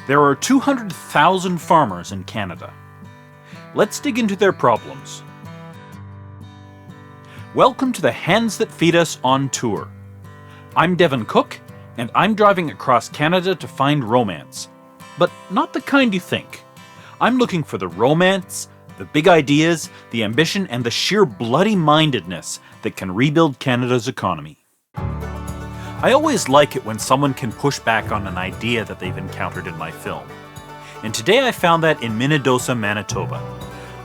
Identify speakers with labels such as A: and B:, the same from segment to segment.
A: There are 200,000 farmers in Canada. Let's dig into their problems. Welcome to the Hands That Feed Us on tour. I'm Devin Cook, and I'm driving across Canada to find romance. But not the kind you think. I'm looking for the romance, the big ideas, the ambition, and the sheer bloody-mindedness that can rebuild Canada's economy. I always like it when someone can push back on an idea that they've encountered in my film. And today I found that in Minnedosa, Manitoba.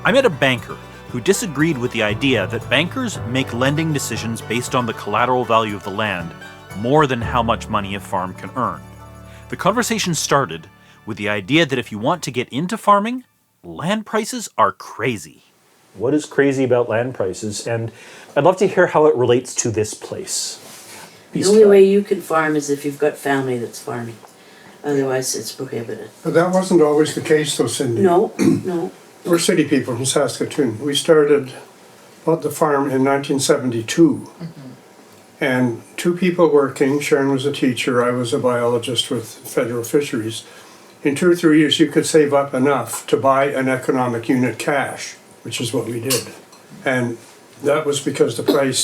A: I met a banker who disagreed with the idea that bankers make lending decisions based on the collateral value of the land more than how much money a farm can earn. The conversation started with the idea that if you want to get into farming, land prices are crazy. What is crazy about land prices? And I'd love to hear how it relates to this place.
B: The only way you can farm is if you've got family that's farming. Otherwise, it's prohibited.
C: But that wasn't always the case, though, Cindy.
B: No, no.
C: We're city people from Saskatoon. We bought the farm in 1972. And two people working. Sharon was a teacher. I was a biologist with federal fisheries. In 2 or 3 years, you could save up enough to buy an economic unit cash, which is what we did. And that was because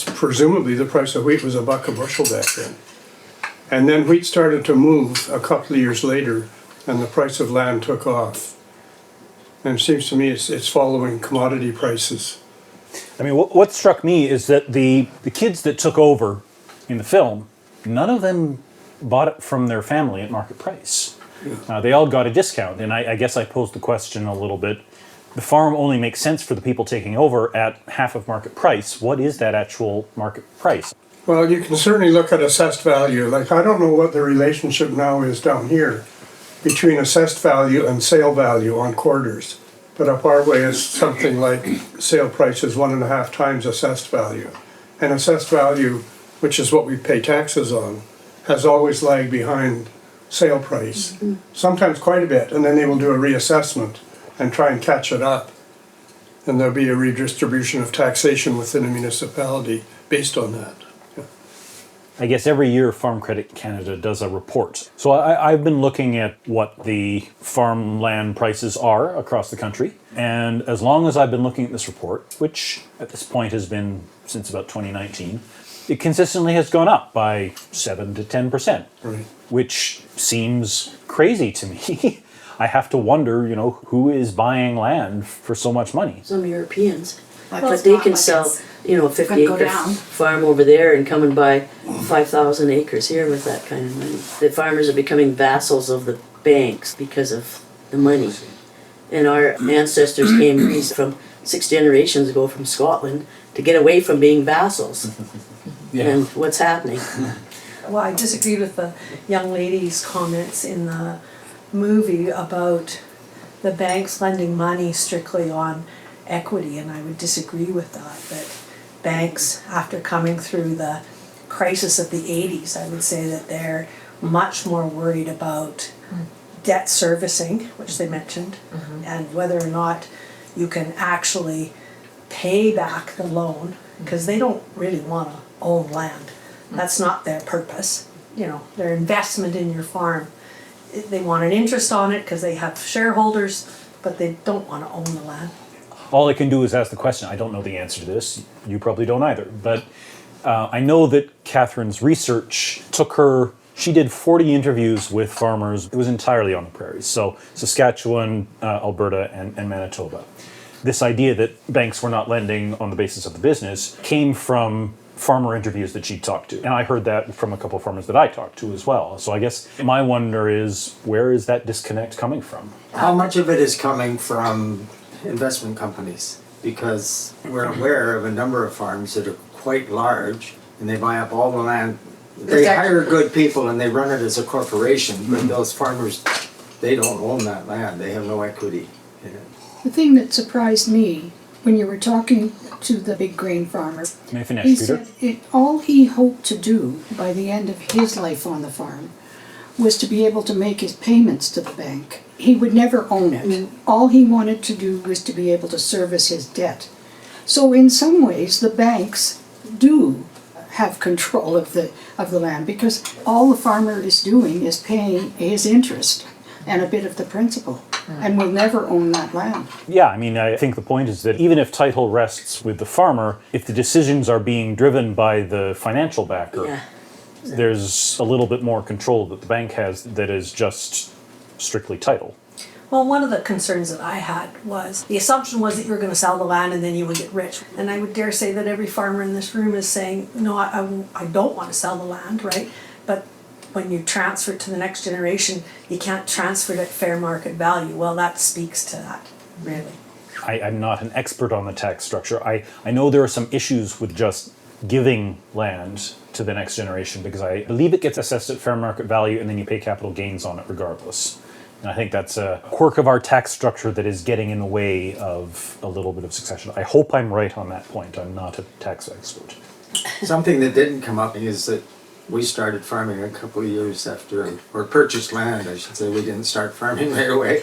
C: presumably the price of wheat was $1 a bushel back then. And then wheat started to move a couple of years later, and the price of land took off. And it seems to me it's following commodity prices.
A: I mean, what struck me is that the kids that took over in the film, none of them bought it from their family at market price. Yeah. They all got a discount, and I guess I posed the question a little bit. The farm only makes sense for the people taking over at half of market price. What is that actual market price?
C: Well, you can certainly look at assessed value. Like, I don't know what the relationship now is down here between assessed value and sale value on quarters. But up our way is something like sale price is 1.5 times assessed value. And assessed value, which is what we pay taxes on, has always lagged behind sale price. Sometimes quite a bit, and then they will do a reassessment and try and catch it up. And there'll be a redistribution of taxation within a municipality based on that. Yeah.
A: I guess every year Farm Credit Canada does a report. So I've been looking at what the farmland prices are across the country. And as long as I've been looking at this report, which at this point has been since about 2019, it consistently has gone up by 7 to 10%,
C: Right.
A: Which seems crazy to me. I have to wonder, who is buying land for so much money?
B: Some Europeans.
D: Well,
B: But
D: it's
B: they
D: not
B: can
D: like
B: sell,
D: it's
B: 50-acre
D: down.
B: farm over there and come and buy 5,000 acres here with that kind of money. The farmers are becoming vassals of the banks because of the money. And our ancestors came from 6 generations ago from Scotland to get away from being vassals. And what's happening?
D: Well, I disagree with the young lady's comments in the movie about the banks lending money strictly on equity, and I would disagree with that banks, after coming through the crisis of the 80s, I would say that they're much more worried about debt servicing, which they mentioned, and whether or not you can actually pay back the loan, because they don't really want to own land. That's not their purpose. Their investment in your farm, they want an interest on it because they have shareholders, but they don't want to own the land.
A: All I can do is ask the question. I don't know the answer to this. You probably don't either. But I know that Catherine's research took her, she did 40 interviews with farmers. It was entirely on the prairies. So Saskatchewan, Alberta, and Manitoba. This idea that banks were not lending on the basis of the business came from farmer interviews that she talked to. And I heard that from a couple of farmers that I talked to as well. So I guess my wonder is, where is that disconnect coming from?
E: How much of it is coming from investment companies? Because we're aware of a number of farms that are quite large and they buy up all the land. They hire good people and they run it as a corporation, but those farmers, they don't own that land. They have no equity in it.
F: The thing that surprised me when you were talking to the big grain farmer,
A: May I finish,
F: he
A: Peter?
F: said all he hoped to do by the end of his life on the farm was to be able to make his payments to the bank. He would never own it. All he wanted to do was to be able to service his debt. So in some ways, the banks do have control of the land, because all the farmer is doing is paying his interest and a bit of the principal, and will never own that land.
A: Yeah, I mean, I think the point is that even if title rests with the farmer, if the decisions are being driven by the financial backer,
B: Yeah.
A: there's a little bit more control that the bank has that is just strictly title.
D: Well, one of the concerns that I had was, the assumption was that you were gonna sell the land and then you would get rich. And I would dare say that every farmer in this room is saying, no, I don't wanna sell the land, right? But when you transfer it to the next generation, you can't transfer it at fair market value. Well, that speaks to that, really.
A: I'm not an expert on the tax structure. I know there are some issues with just giving land to the next generation because I believe it gets assessed at fair market value and then you pay capital gains on it regardless. And I think that's a quirk of our tax structure that is getting in the way of a little bit of succession. I hope I'm right on that point. I'm not a tax expert.
E: Something that didn't come up is that we started farming a couple of years after, or purchased land, I should say. We didn't start farming right away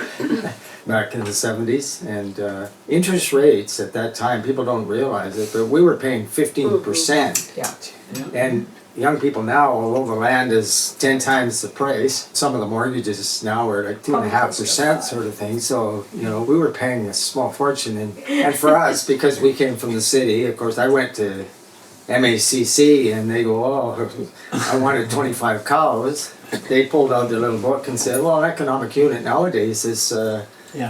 E: back in the 70s. And interest rates at that time, people don't realize it, but we were paying 15%.
F: Yeah.
E: And young people now, although the land is 10 times the price, some of the mortgages now are like 2.5% sort of thing. So, you know, we were paying a small fortune. And for us, because we came from the city, of course, I went to MACC and they go, oh, I wanted 25 cows. They pulled out their little book and said, well, an economic unit nowadays is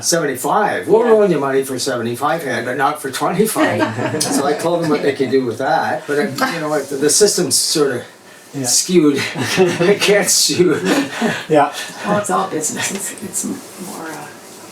E: 75. We'll loan you money for 75 head, but not for 25. So I told them what they could do with that. But you know what, the system's sort of skewed against you.
F: Yeah. Well, it's all business. It's more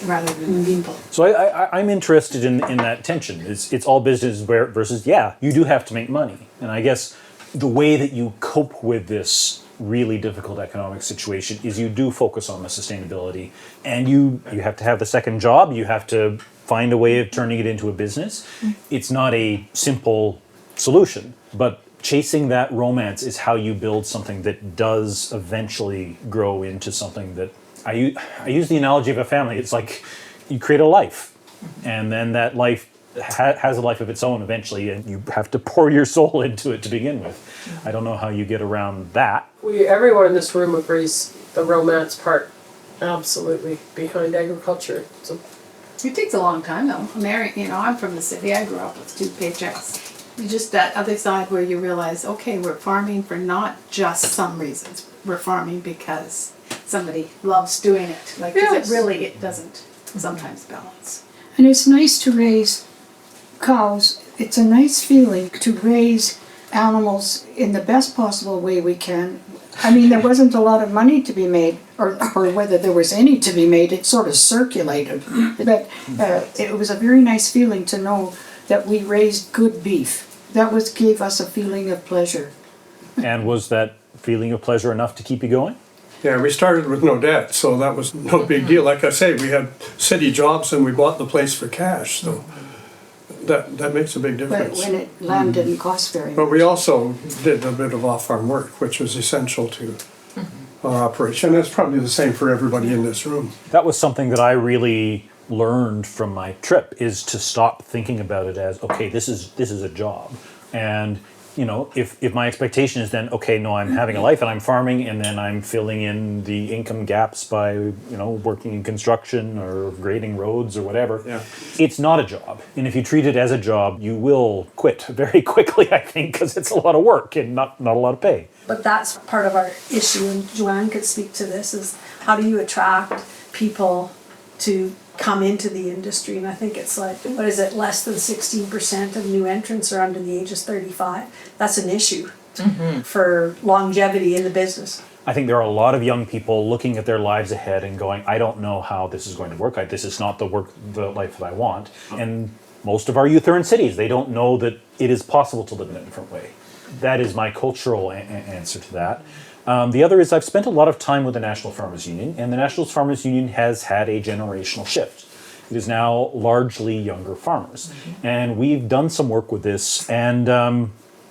F: rather than people.
A: So I'm interested in that tension. It's all business versus, yeah, you do have to make money. And I guess the way that you cope with this really difficult economic situation is you do focus on the sustainability, and you have to have the second job. You have to find a way of turning it into a business. It's not a simple solution, but chasing that romance is how you build something that does eventually grow into something that I use the analogy of a family. It's like you create a life, and then that life has a life of its own eventually, and you have to pour your soul into it to begin with. I don't know how you get around that.
G: Everyone in this room agrees the romance part absolutely behind agriculture. So
H: It takes a long time though. I'm from the city. I grew up with 2 paychecks. You just that other side where you realize, okay, we're farming for not just some reasons. We're farming because somebody loves doing it. Like, 'cause it doesn't sometimes balance.
F: And it's nice to raise cows. It's a nice feeling to raise animals in the best possible way we can. I mean, there wasn't a lot of money to be made, or whether there was any to be made, it sort of circulated. But it was a very nice feeling to know that we raised good beef. That gave us a feeling of pleasure.
A: And was that feeling of pleasure enough to keep you going?
C: Yeah, we started with no debt, so that was no big deal. Like I say, we had city jobs and we bought the place for cash, so that makes a big
F: But
C: difference.
F: when land didn't cost very
C: But
F: much.
C: we also did a bit of off-farm work, which was essential to our operation. That's probably the same for everybody in this room.
A: That was something that I really learned from my trip, is to stop thinking about it as, okay, this is a job. And you know, if my expectation is then, okay, no, I'm having a life and I'm farming and then I'm filling in the income gaps by, working in construction or grading roads or whatever.
C: Yeah.
A: It's not a job. And if you treat it as a job, you will quit very quickly, I think, because it's a lot of work and not a lot of pay.
D: But that's part of our issue, and Joanne could speak to this, is how do you attract people to come into the industry? And I think it's like, what is it, less than 16% of new entrants are under the age of 35. That's an issue for longevity in the business.
A: I think there are a lot of young people looking at their lives ahead and going, I don't know how this is going to work. This is not the life that I want. And most of our youth are in cities. They don't know that it is possible to live in a different way. That is my cultural answer to that. The other is I've spent a lot of time with the National Farmers Union, and the National Farmers Union has had a generational shift. It is now largely younger farmers. And we've done some work with this, and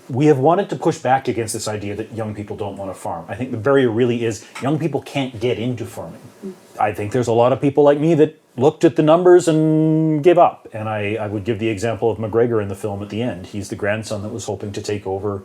A: we have wanted to push back against this idea that young people don't want to farm. I think the barrier really is young people can't get into farming. I think there's a lot of people like me that looked at the numbers and gave up. And I would give the example of McGregor in the film at the end. He's the grandson that was hoping to take over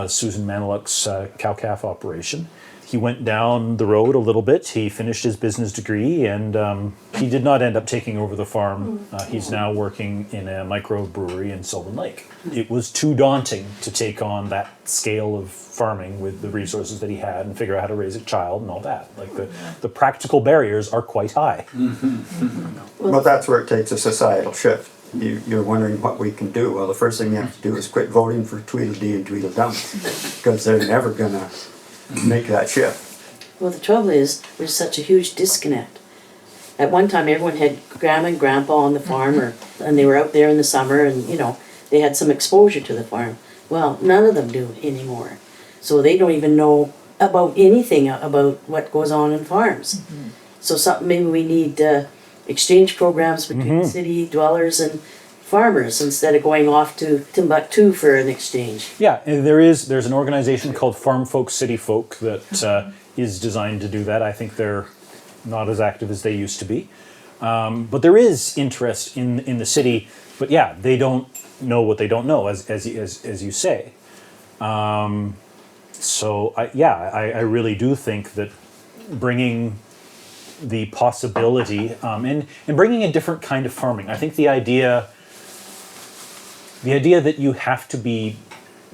A: Susan Manilouk's cow-calf operation. he went down the road a little bit. He finished his business degree, and he did not end up taking over the farm. He's now working in a microbrewery in Sylvan Lake. It was too daunting to take on that scale of farming with the resources that he had and figure out how to raise a child and all that. Like the practical barriers are quite high.
I: Well, that's where it takes a societal shift. You're wondering what we can do. Well, the first thing you have to do is quit voting for Tweedledee and Tweedledum, because they're never gonna make that shift.
B: Well, the trouble is, there's such a huge disconnect. At one time, everyone had grandma and grandpa on the farm, and they were out there in the summer, and they had some exposure to the farm. Well, none of them do anymore. So they don't even know about anything about what goes on in farms. So maybe we need exchange programs between city dwellers and farmers instead of going off to Timbuktu for an exchange.
A: Yeah, and there's an organization called Farm Folk City Folk that is designed to do that. I think they're not as active as they used to be. But there is interest in the city, but yeah, they don't know what they don't know, as you say. So I really do think that bringing the possibility and bringing a different kind of farming. I think the idea that you have to be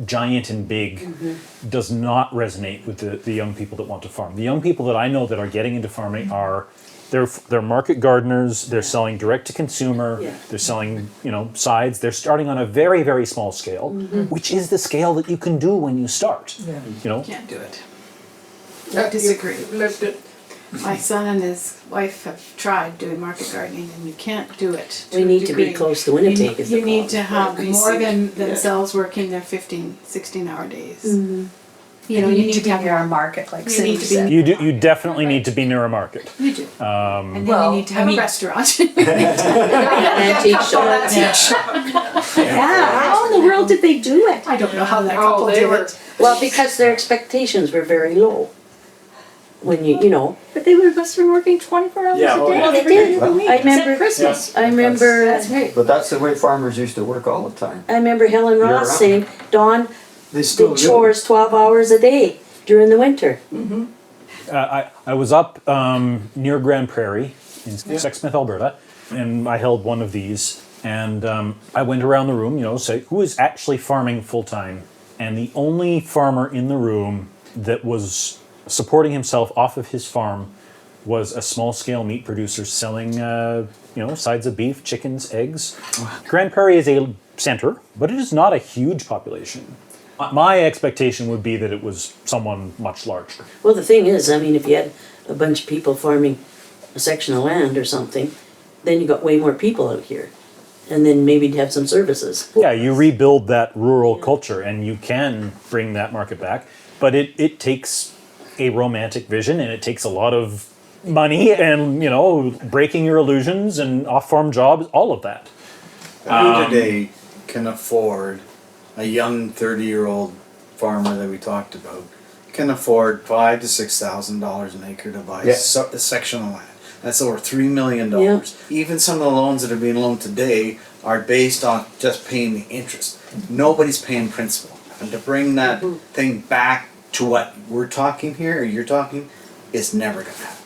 A: giant and big does not resonate with the young people that want to farm. The young people that I know that are getting into farming they're market gardeners. They're selling direct to consumer.
B: Yeah.
A: They're selling sides. They're starting on a very, very small scale, which is the scale that you can do when you start.
H: Can't do it. I disagree.
G: Lived it.
H: My son and his wife have tried doing market gardening, and you can't do it.
B: We need to be close to Winnipeg.
H: You need to have more than themselves working their 15, 16-hour days.
D: You need to be near a market, like
H: You need to be-
D: said.
A: You definitly need to be near a market.
H: You do. And then
D: Well,
H: you need to have a restaurant.
B: Antique shop.
D: Yeah, how in the world did they do it?
H: I don't know how that couple
G: they
H: did
G: were.
H: it.
B: Well, because their expectations were very low. When you know.
D: But they must have been working 24 hours
E: Yeah,
D: a
E: oh,
D: day.
E: yeah.
B: Well, they
D: every day
B: did.
D: of the week,
B: I
D: except
B: remember
D: Christmas.
B: I remember.
H: That's right.
I: But that's the way farmers used to work all the time.
B: I remember Helen
I: Year
B: Ross
I: round.
B: saying, Dawn
E: They still
B: did
E: do.
B: chores 12 hours a day during the winter.
A: I was up near Grand Prairie in Sexsmith, Alberta, and I held one of these. And I went around the room, say who is actually farming full time. And the only farmer in the room that was supporting himself off of his farm was a small scale meat producer selling, sides of beef, chickens, eggs. Grand Prairie is a center, but it is not a huge population. My expectation would be that it was someone much larger.
B: Well, the thing is, if you had a bunch of people farming a section of land or something, then you got way more people out here. And then maybe you'd have some services.
A: Yeah, you rebuild that rural culture and you can bring that market back, but it takes a romantic vision and it takes a lot of money and, breaking your illusions and off-farm jobs, all of that.
J: Who today can afford a young 30-year-old farmer that we talked about can afford $5,000 to $6,000 an acre to buy
I: Yeah.
J: a section of land? That's over $3 million.
B: Yeah.
J: Even some of the loans that are being loaned today are based on just paying the interest. Nobody's paying principal. And to bring that thing back to what we're talking here, or you're talking, is never going to happen.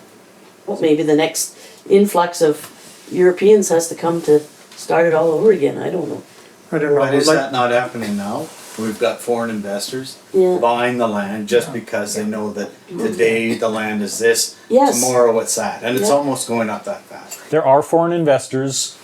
B: Well, maybe the next influx of Europeans has to come to start it all over again. I don't know.
C: I don't know.
J: But is
C: like-
J: that not happening now? We've got foreign investors
B: Yeah.
J: buying the land just because they know that today the land is this,
B: Yes.
J: tomorrow it's that, and it's
B: Yeah.
J: almost going up that fast.
A: There are foreign investors.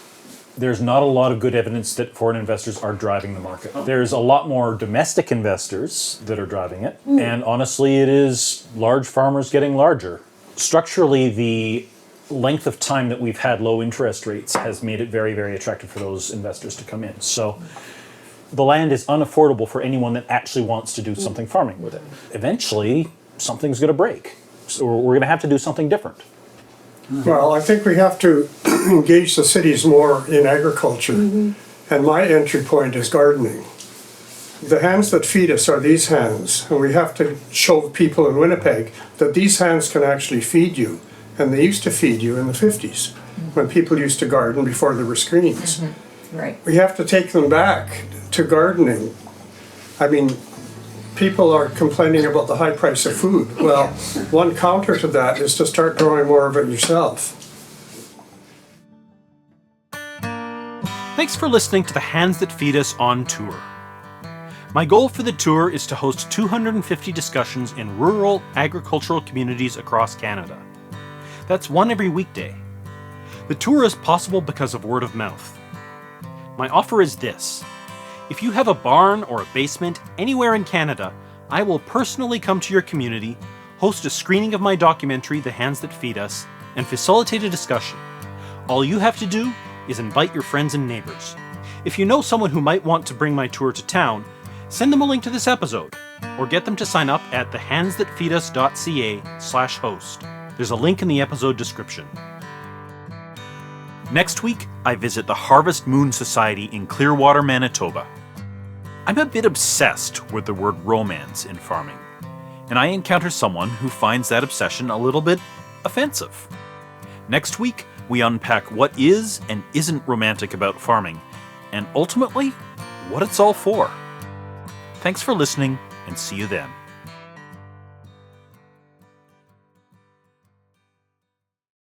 A: There's not a lot of good evidence that foreign investors are driving the market. There's a lot more domestic investors that are driving it. And honestly, it is large farmers getting larger. Structurally, the length of time that we've had low interest rates has made it very, very attractive for those investors to come in. So the land is unaffordable for anyone that actually wants to do something farming with it. Eventually, something's going to break. So we're going to have to do something different.
C: Well, I think we have to engage the cities more in agriculture. And my entry point is gardening. The hands that feed us are these hands, and we have to show people in Winnipeg that these hands can actually feed you. And they used to feed you in the 50s, when people used to garden before there were screens.
D: Right.
C: We have to take them back to gardening. people are complaining about the high price of food. Well, one counter to that is to start growing more of it yourself.
A: Thanks for listening to the Hands That Feed Us on tour. My goal for the tour is to host 250 discussions in rural agricultural communities across Canada. That's one every weekday. The tour is possible because of word of mouth. My offer is this. If you have a barn or a basement anywhere in Canada, I will personally come to your community, host a screening of my documentary, The Hands That Feed Us, and facilitate a discussion. All you have to do is invite your friends and neighbors. If you know someone who might want to bring my tour to town, send them a link to this episode, or get them to sign up at thehandsthatfeedus.ca/host. There's a link in the episode description. Next week, I visit the Harvest Moon Society in Clearwater, Manitoba. I'm a bit obsessed with the word romance in farming, and I encounter someone who finds that obsession a little bit offensive. Next week, we unpack what is and isn't romantic about farming, and ultimately, what it's all for. Thanks for listening, and see you then.